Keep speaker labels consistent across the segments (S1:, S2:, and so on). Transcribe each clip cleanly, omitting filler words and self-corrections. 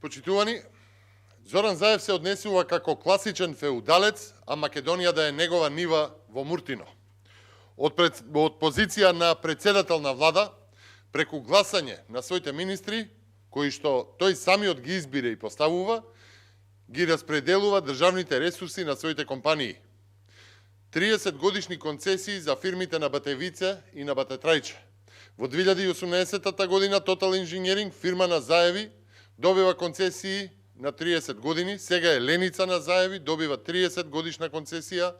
S1: Почитувани, Зоран Заев се однесува како класичен феудалец, а Македонија да е негова нива во Муртино. Од позиција на председател на влада, преку гласање на своите министри, кои што тој самиот ги избира и поставува, ги распределува државните ресурси на своите компании. 30 годишни концесии за фирмите на Батевице и на Батетрајче. Во 2018 година Total Engineering, фирма на Заеви, добива концесии на 30 години, сега е Леница на Заеви, добива 30 годишна концесија.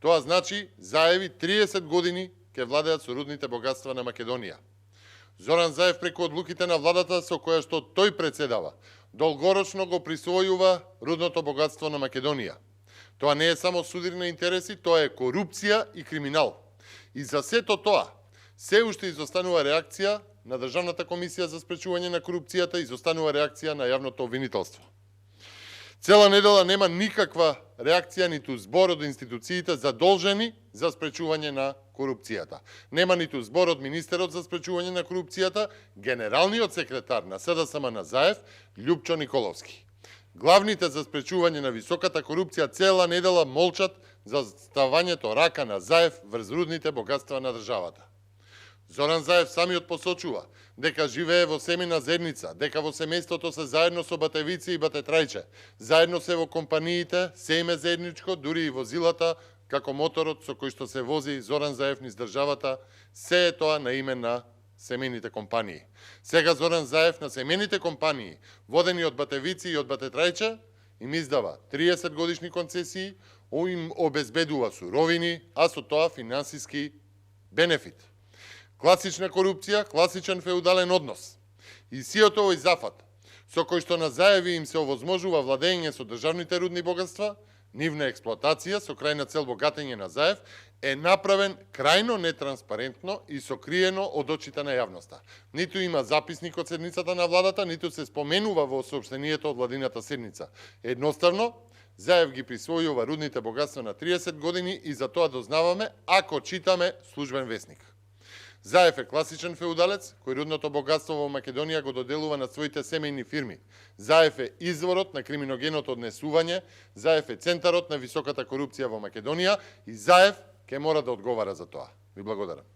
S1: Тоа значи Заеви 30 години ќе владеат со рудните богатства на Македонија. Зоран Заев преку одлуките на владата со која што тој председава, долгорочно го присвојува рудното богатство на Македонија. Тоа не е само судир на интереси, тоа е корупција и криминал. И за сето тоа, се уште изостанува реакција на Државната комисија за спречување на корупцијата, изостанува реакција на јавното обвинителство. Цела недела нема никаква реакција ниту збор од институциите задолжени за спречување на корупцијата. Нема ниту збор од министерот за спречување на корупцијата, генералниот секретар на СДСМ на Заев, Љупчо Николовски. Главните за спречување на високата корупција цела недела молчат за ставањето рака на Заев врз рудните богатства на државата. Зоран Заев самиот посочува дека живее во семејна заедница, дека во семејството се заедно со Батевици и Батетрајче, заедно се во компаниите, се име заедничко, дури и возилата, како моторот со кој што се вози Зоран Заев низ државата, се е тоа на име на семејните компании. Сега Зоран Заев на семејните компании, водени од Батевици и од Батетрајче, им издава 30 годишни концесии, им обезбедува суровини, а со тоа финансиски бенефит. Класична корупција, класичен феудален однос. И сиот овој зафат, со кој што на Заеви им се овозможува владење со државните рудни богатства, нивна експлоатација со крајна цел богатење на Заев, е направен крајно нетранспарентно и сокриено од очите на јавноста. Ниту има записник од седницата на владата, ниту се споменува во соопштението од владината седница. Едноставно, Заев ги присвојува рудните богатства на 30 години и за тоа дознаваме ако читаме службен весник. Заев е класичен феудалец, кој рудното богатство во Македонија го доделува на своите семејни фирми. Заев е изворот на криминогеното однесување, Заев е центарот на високата корупција во Македонија и Заев ќе мора да одговара за тоа. Ви благодарам.